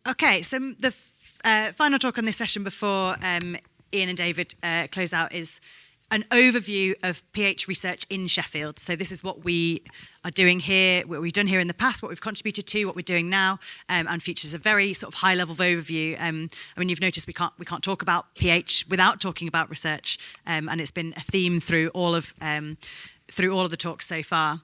Okay, so the final talk on this session before Ian and David close out is an overview of pH research in Sheffield. So this is what we are doing here, what we've done here in the past, what we've contributed to, what we're doing now, and features a very sort of high-level overview. I mean, you've noticed we can't talk about pH without talking about research, and it's been a theme through all of the talks so far.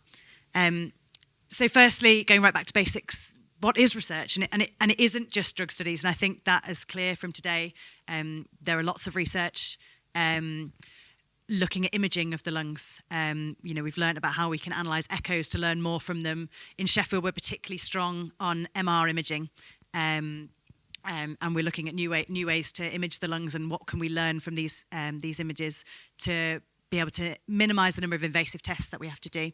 So firstly, going right back to basics, what is research? And it isn't just drug studies, and I think that is clear from today. There are lots of research looking at imaging of the lungs. We've learned about how we can analyse echoes to learn more from them. In Sheffield, we're particularly strong on MR imaging, and we're looking at new ways to image the lungs and what can we learn from these images to be able to minimise the number of invasive tests that we have to do.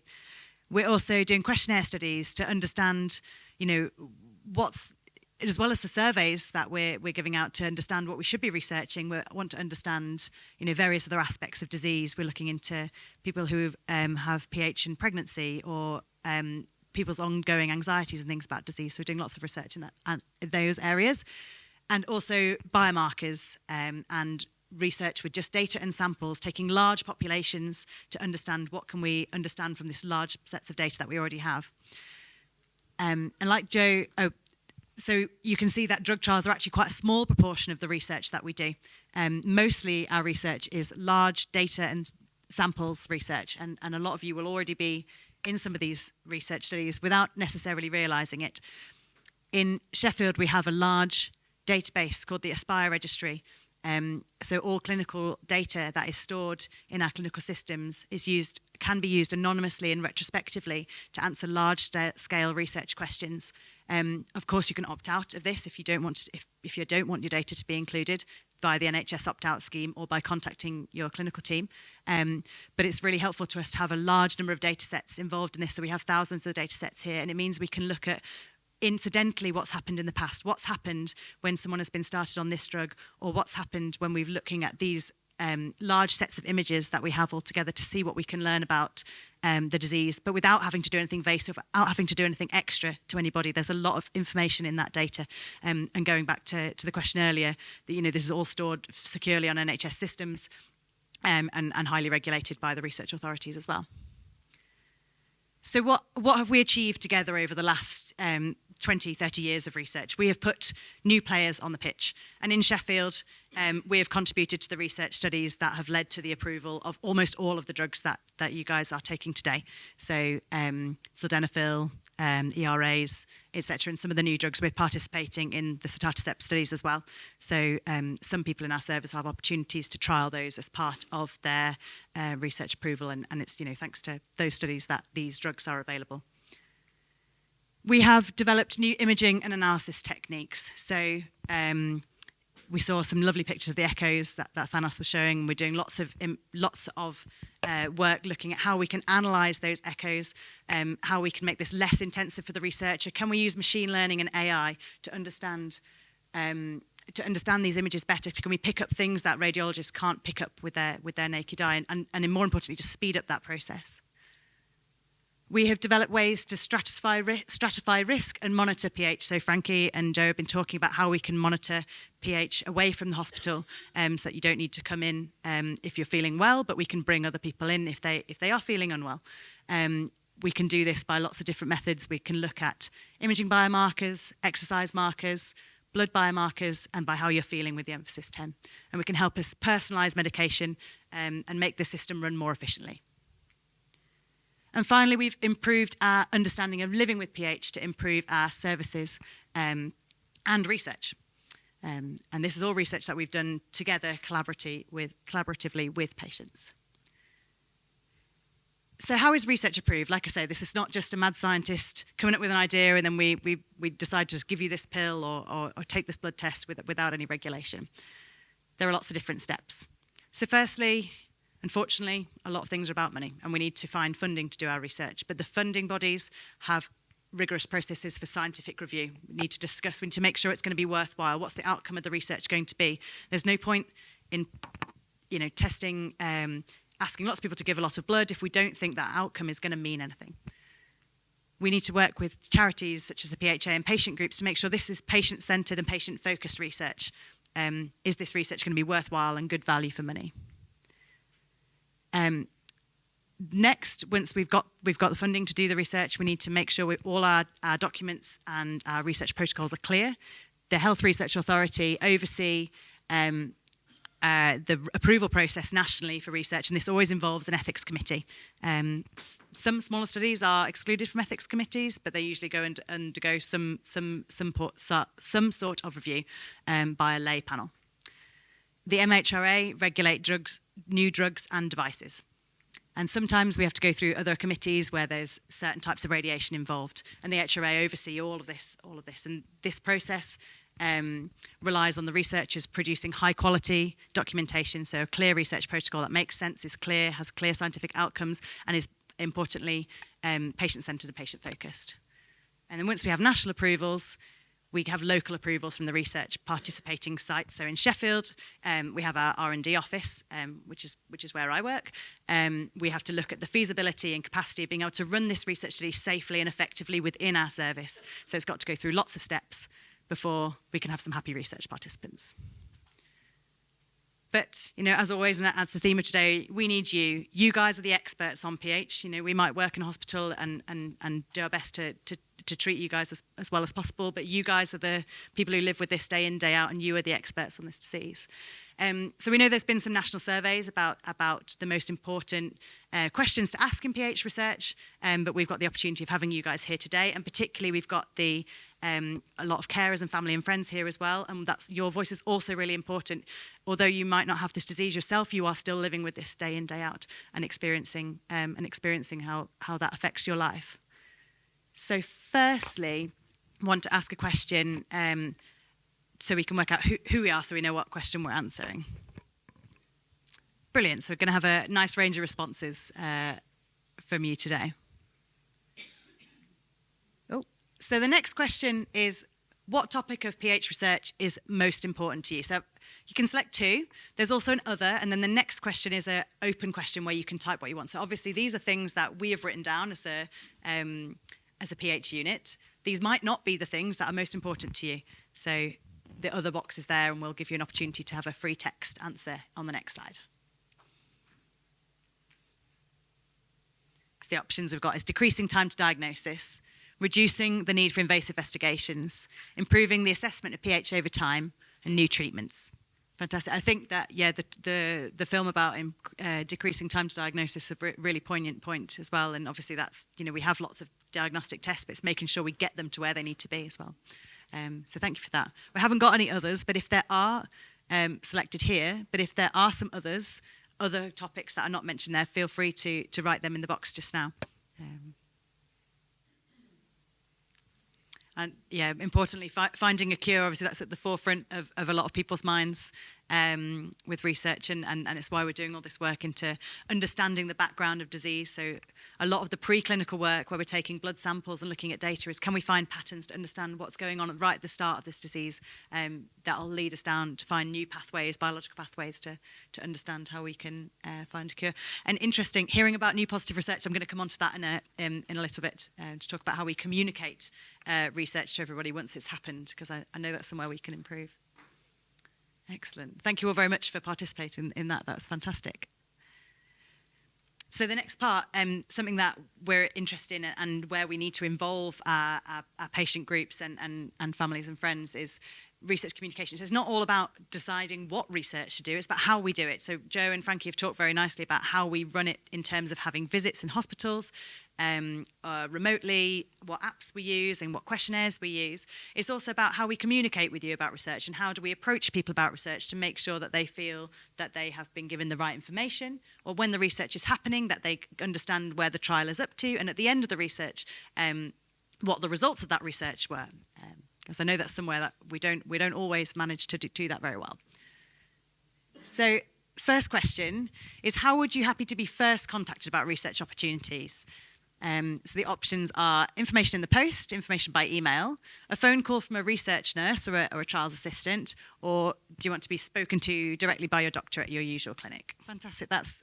We're also doing questionnaire studies to understand, what's, as well as the surveys that we're giving out to understand what we should be researching. We want to understand, various other aspects of disease. We're looking into people who have pH in pregnancy or people's ongoing anxieties and things about disease. So we're doing lots of research in those areas. And also biomarkers and research with just data and samples, taking large populations to understand what can we understand from this large sets of data that we already have. And like Joe, so you can see that drug trials are actually quite a small proportion of the research that we do. Mostly our research is large data and samples research, and a lot of you will already be in some of these research studies without necessarily realising it. In Sheffield, we have a large database called the Aspire Registry. So all clinical data that is stored in our clinical systems can be used anonymously and retrospectively to answer large-scale research questions. Of course, you can opt out of this if you don't want your data to be included via the NHS opt-out scheme or by contacting your clinical team. But it's really helpful to us to have a large number of data sets involved in this. So we have thousands of data sets here, and it means we can look at incidentally what's happened in the past, what's happened when someone has been started on this drug, or what's happened when we're looking at these large sets of images that we have all together to see what we can learn about the disease, but without having to do anything invasive, without having to do anything extra to anybody. There's a lot of information in that data. And going back to the question earlier, that this is all stored securely on NHS systems and highly regulated by the research authorities as well. So what have we achieved together over the last 20, 30 years of research? We have put new players on the pitch. And in Sheffield, we have contributed to the research studies that have led to the approval of almost all of the drugs that you guys are taking today. So sildenafil, ERAs, etc. And some of the new drugs, we're participating in the sotatercept studies as well. So some people in our service have opportunities to trial those as part of their research approval. And it's thanks to those studies that these drugs are available. We have developed new imaging and analysis techniques. So we saw some lovely pictures of the echoes that Thanos was showing. We're doing lots of work looking at how we can analyse those echoes, how we can make this less intensive for the researcher. Can we use machine learning and AI to understand these images better? Can we pick up things that radiologists can't pick up with their naked eye, and more importantly, to speed up that process? We have developed ways to stratify risk and monitor pH. So Frankie and Joe have been talking about how we can monitor pH away from the hospital, so that you don't need to come in if you're feeling well, but we can bring other people in if they are feeling unwell. We can do this by lots of different methods. We can look at imaging biomarkers, exercise markers, blood biomarkers, and by how you're feeling with the emphasis 10. And we can help us personalise medication and make the system run more efficiently. And finally, we've improved our understanding of living with pH to improve our services and research. And this is all research that we've done together collaboratively with patients. So how is research approved? Like I say, this is not just a mad scientist coming up with an idea and then we decide to give you this pill or take this blood test without any regulation. There are lots of different steps. So firstly, unfortunately, a lot of things are about money, and we need to find funding to do our research. But the funding bodies have rigorous processes for scientific review. We need to make sure it's going to be worthwhile. What's the outcome of the research going to be? There's no point in, testing, asking lots of people to give a lot of blood if we don't think that outcome is going to mean anything. we need to work with charities such as the PHA and patient groups to make sure this is patient-centred and patient-focused research. Is this research going to be worthwhile and good value for money? Next, once we've got the funding to do the research, we need to make sure all our documents and our research protocols are clear. The Health Research Authority oversee the approval process nationally for research, and this always involves an ethics committee. Some smaller studies are excluded from ethics committees, but they usually go and undergo some sort of review by a lay panel. The MHRA regulate new drugs and devices. And sometimes we have to go through other committees where there's certain types of radiation involved, and the HRA oversee all of this. And this process relies on the researchers producing high quality documentation, so a clear research protocol that makes sense, is clear, has clear scientific outcomes, and is importantly patient-centred and patient-focused. And then once we have national approvals, we have local approvals from the research participating sites. So in Sheffield, we have our R&D office, which is where I work. We have to look at the feasibility and capacity of being able to run this research study safely and effectively within our service. So it's got to go through lots of steps before we can have some happy research participants. But, as always, and that's the theme of today, we need you. You guys are the experts on pH. We might work in a hospital and do our best to treat you guys as well as possible, but you guys are the people who live with this day in, day out, and you are the experts on this disease. So we know there's been some national surveys about the most important questions to ask in pH research, but we've got the opportunity of having you guys here today, and particularly we've got a lot of carers and family and friends here as well, and your voice is also really important. Although you might not have this disease yourself, you are still living with this day in, day out, and experiencing how that affects your life. So firstly, I want to ask a question so we can work out who we are, so we know what question we're answering. Brilliant. So we're going to have a nice range of responses from you today. So the next question is, what topic of pH research is most important to you? So you can select two. There's also an other, and then the next question is an open question where you can type what you want. So obviously these are things that we have written down as a pH unit. These might not be the things that are most important to you. So the other box is there, and we'll give you an opportunity to have a free text answer on the next slide. So the options we've got is decreasing time to diagnosis, reducing the need for invasive investigations, improving the assessment of pH over time, and new treatments. Fantastic. I think that, the film about decreasing time to diagnosis is a really poignant point as well. And obviously that's, we have lots of diagnostic tests, but it's making sure we get them to where they need to be as well. So thank you for that. We haven't got any others, but if there are selected here, but if there are some other topics that are not mentioned there, feel free to write them in the box just now. And importantly, finding a cure, obviously that's at the forefront of a lot of people's minds with research, and it's why we're doing all this work into understanding the background of disease. So a lot of the preclinical work where we're taking blood samples and looking at data is, can we find patterns to understand what's going on right at the start of this disease that'll lead us down to find new pathways, biological pathways to understand how we can find a cure. And interesting, hearing about new positive research, I'm going to come on to that in a little bit to talk about how we communicate research to everybody once it's happened, because I know that's somewhere we can improve. Excellent. Thank you all very much for participating in that. That was fantastic. So the next part, something that we're interested in and where we need to involve our patient groups and families and friends is research communication. So it's not all about deciding what research to do, it's about how we do it. So Joe and Frankie have talked very nicely about how we run it in terms of having visits in hospitals, remotely, what apps we use and what questionnaires we use. It's also about how we communicate with you about research and how do we approach people about research to make sure that they feel that they have been given the right information, or when the research is happening, that they understand where the trial is up to, and at the end of the research, what the results of that research were. Because I know that's somewhere that we don't always manage to do that very well. So first question is, how would you happy to be first contacted about research opportunities? So the options are information in the post, information by email, a phone call from a research nurse or a trials assistant, or do you want to be spoken to directly by your doctor at your usual clinic? Fantastic. That's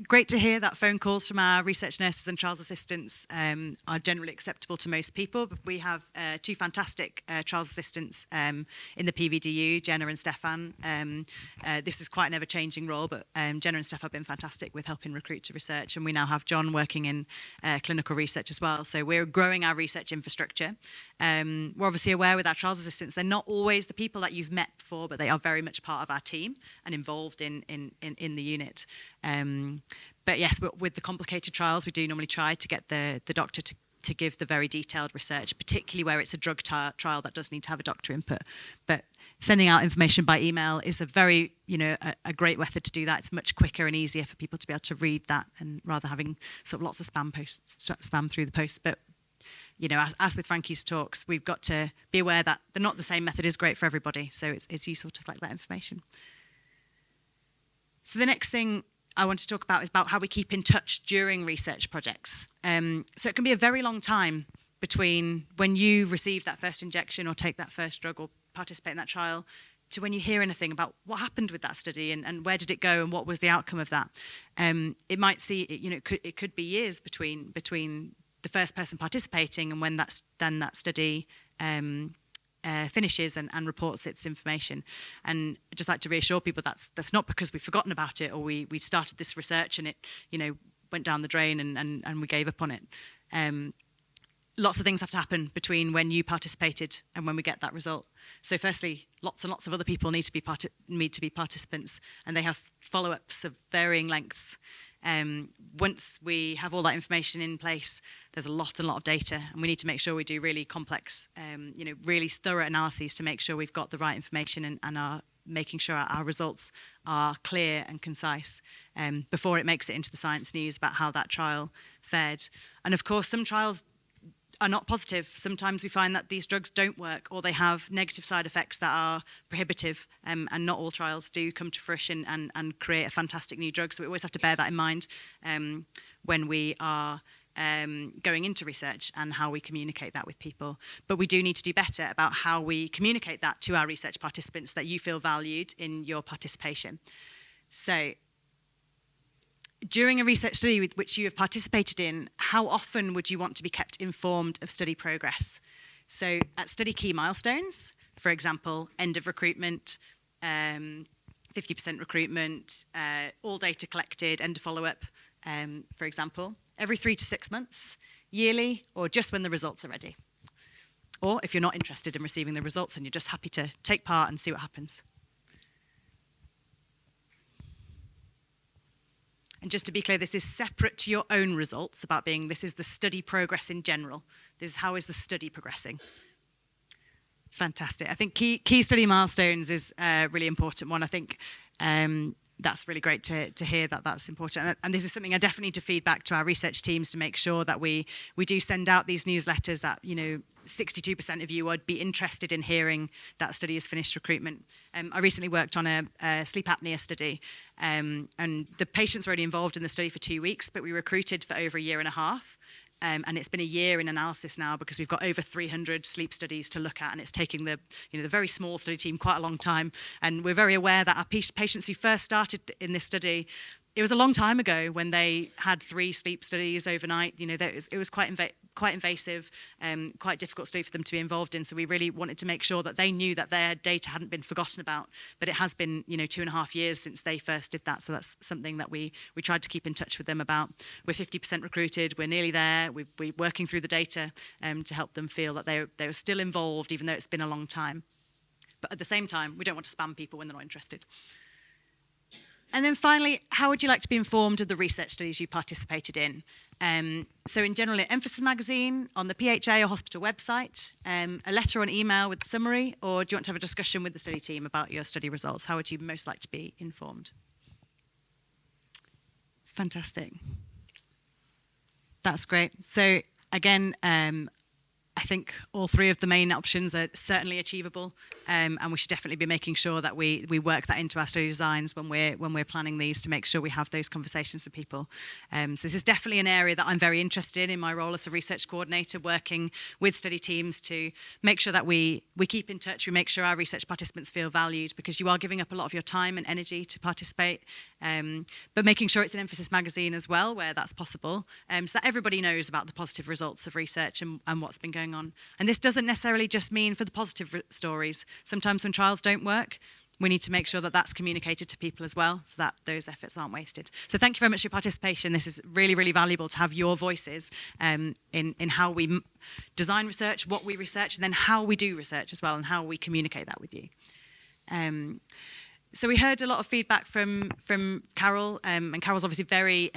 great to hear that phone calls from our research nurses and trials assistants are generally acceptable to most people. We have two fantastic trials assistants in the PVDU, Jenna and Stefan. This is quite an ever-changing role, but Jenna and Steph have been fantastic with helping recruit to research, and we now have John working in clinical research as well. So we're growing our research infrastructure. We're obviously aware with our trials assistants, they're not always the people that you've met before, but they are very much part of our team and involved in the unit. But yes, with the complicated trials, we do normally try to get the doctor to give the very detailed research, particularly where it's a drug trial that does need to have a doctor input. But sending out information by email is a very, a great method to do that. It's much quicker and easier for people to be able to read that, and rather having sort of lots of spam through the post. But as with Frankie's talks, we've got to be aware that not the same method is great for everybody. So it's useful to collect that information. So the next thing I want to talk about is about how we keep in touch during research projects. So it can be a very long time between when you receive that first injection or take that first drug or participate in that trial to when you hear anything about what happened with that study and where did it go and what was the outcome of that. It might it could be years between the first person participating and when that study finishes and reports its information. And I'd just like to reassure people that's not because we've forgotten about it or we started this research and it went down the drain and we gave up on it. Lots of things have to happen between when you participated and when we get that result. So firstly, lots and lots of other people need to be participants, and they have follow-ups of varying lengths. Once we have all that information in place, there's a lot of data, and we need to make sure we do really complex, really thorough analyses to make sure we've got the right information and are making sure our results are clear and concise before it makes it into the science news about how that trial fared. And of course, some trials are not positive. Sometimes we find that these drugs don't work or they have negative side effects that are prohibitive, and not all trials do come to fruition and create a fantastic new drug. So we always have to bear that in mind when we are going into research and how we communicate that with people. But we do need to do better about how we communicate that to our research participants, that you feel valued in your participation. So during a research study with which you have participated in, how often would you want to be kept informed of study progress? So at study key milestones, for example, end of recruitment, 50% recruitment, all data collected, end of follow-up, for example, every 3 to 6 months, yearly, or just when the results are ready. Or if you're not interested in receiving the results and you're just happy to take part and see what happens. And just to be clear, this is separate to your own results about this is the study progress in general. This is how is the study progressing. Fantastic. I think key study milestones is a really important one. I think that's really great to hear that that's important. And this is something I definitely need to feed back to our research teams to make sure that we do send out these newsletters that, 62% of you would be interested in hearing that study has finished recruitment. I recently worked on a sleep apnea study, and the patients were only involved in the study for 2 weeks, but we recruited for over a year and a half. And it's been a year in analysis now because we've got over 300 sleep studies to look at, and it's taking the very small study team quite a long time. And we're very aware that our patients who first started in this study, it was a long time ago when they had 3 sleep studies overnight. It was quite invasive, quite difficult study for them to be involved in. So we really wanted to make sure that they knew that their data hadn't been forgotten about. But it has been, 2.5 years since they first did that. So that's something that we tried to keep in touch with them about. We're 50% recruited. We're nearly there. We're working through the data to help them feel that they were still involved, even though it's been a long time. But at the same time, we don't want to spam people when they're not interested. And then finally, how would you like to be informed of the research studies you participated in? So in general, in Emphasis magazine, on the PHA or hospital website, a letter or an email with the summary, or do you want to have a discussion with the study team about your study results? How would you most like to be informed? Fantastic. That's great. So again, I I think all three of the main options are certainly achievable, and we should definitely be making sure that we work that into our study designs when we're planning these, to make sure we have those conversations with people. So this is definitely an area that I'm very interested in my role as a research coordinator, working with study teams to make sure that we keep in touch, we make sure our research participants feel valued, because you are giving up a lot of your time and energy to participate, but making sure it's an Emphasis magazine as well, where that's possible, so that everybody knows about the positive results of research and what's been going on. And this doesn't necessarily just mean for the positive stories. Sometimes when trials don't work, we need to make sure that that's communicated to people as well, so that those efforts aren't wasted. So thank you very much for your participation. This is really, really valuable to have your voices in how we design research, what we research, and then how we do research as well, and how we communicate that with you. So we heard a lot of feedback from Carol, and Carol's obviously very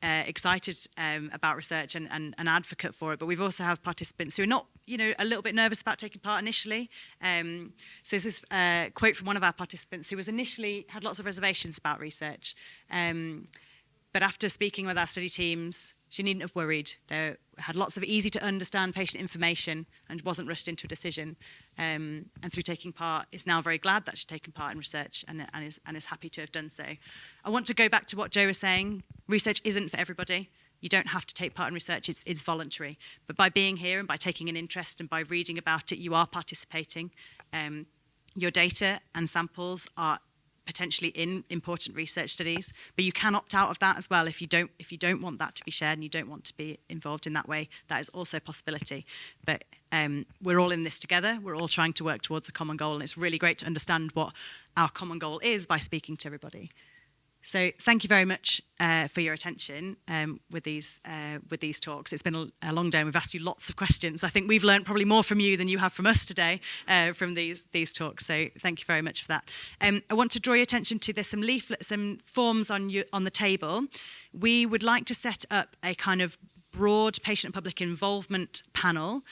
excited about research and an advocate for it. But we've also have participants who are not, a little bit nervous about taking part initially. So this is a quote from one of our participants who was initially had lots of reservations about research, but after speaking with our study teams, she needn't have worried. They had lots of easy to understand patient information and wasn't rushed into a decision. And through taking part, is now very glad that she's taken part in research and is happy to have done so. I want to go back to what Joe was saying. Research isn't for everybody. You don't have to take part in research, it's voluntary. But by being here and by taking an interest and by reading about it, you are participating. Your data and samples are potentially in important research studies, but you can opt out of that as well if you don't want that to be shared and you don't want to be involved in that way. That is also a possibility. But we're all in this together. We're all trying to work towards a common goal, and it's really great to understand what our common goal is by speaking to everybody. So thank you very much for your attention with these talks. It's been a long day and we've asked you lots of questions. I think we've learned probably more from you than you have from us today from these talks. So thank you very much for that. I want to draw your attention to there's some leaflets, some forms on the table. We would like to set up a kind of broad patient and public involvement panel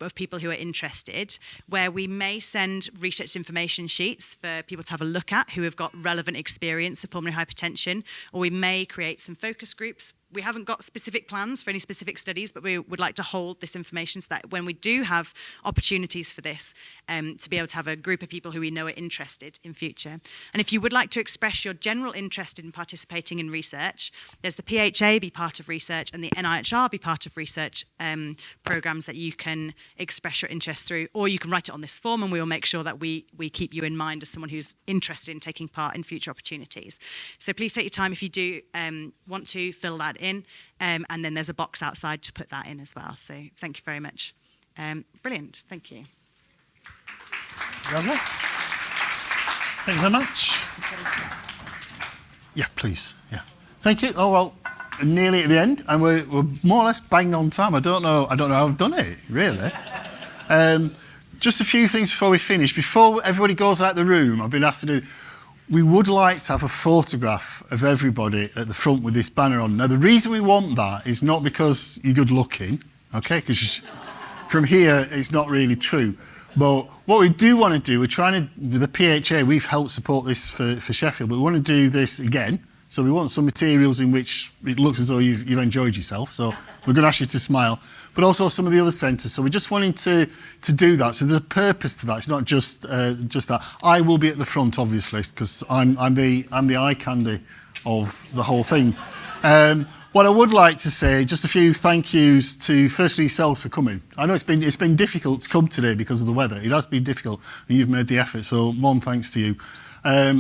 of people who are interested, where we may send research information sheets for people to have a look at who have got relevant experience of pulmonary hypertension, or we may create some focus groups. We haven't got specific plans for any specific studies, but we would like to hold this information so that when we do have opportunities for this, to be able to have a group of people who we know are interested in future. And if you would like to express your general interest in participating in research, there's the PHA be part of research and the NIHR be part of research programs that you can express your interest through, or you can write it on this form and we will make sure that we keep you in mind as someone who's interested in taking part in future opportunities. So please take your time if you do want to fill that in, and then there's a box outside to put that in as well. So thank you very much. Brilliant, thank you. Lovely. Thank you very much. Yeah, please. Yeah. Thank you. Oh, well, nearly at the end, and we're more or less bang on time. I don't know how I've done it, really. Just a few things before we finish. Before everybody goes out the room, I've been asked to do, we would like to have a photograph of everybody at the front with this banner on. Now, the reason we want that is not because you're good looking, okay, because from here, it's not really true. But what we do want to do, we're trying to, with the PHA, we've helped support this for Sheffield, but we want to do this again. So we want some materials in which it looks as though you've enjoyed yourself. So we're going to ask you to smile, but also some of the other centres. So we're just wanting to do that. So there's a purpose to that. It's not just that. I will be at the front, obviously, because I'm the eye candy of the whole thing. What I would like to say, just a few thank yous to firstly yourselves for coming. I know it's been difficult to come today because of the weather. It has been difficult, and you've made the effort. So one thanks to you.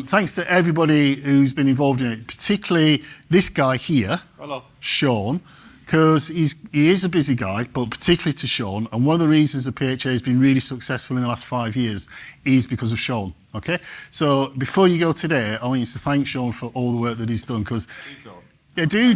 Thanks to everybody who's been involved in it, particularly this guy here, hello, Sean, because he is a busy guy, but particularly to Sean. And one of the reasons the PHA has been really successful in the last 5 years is because of Sean. Okay, so before you go today, I want you to thank Sean for all the work that he's done, because do.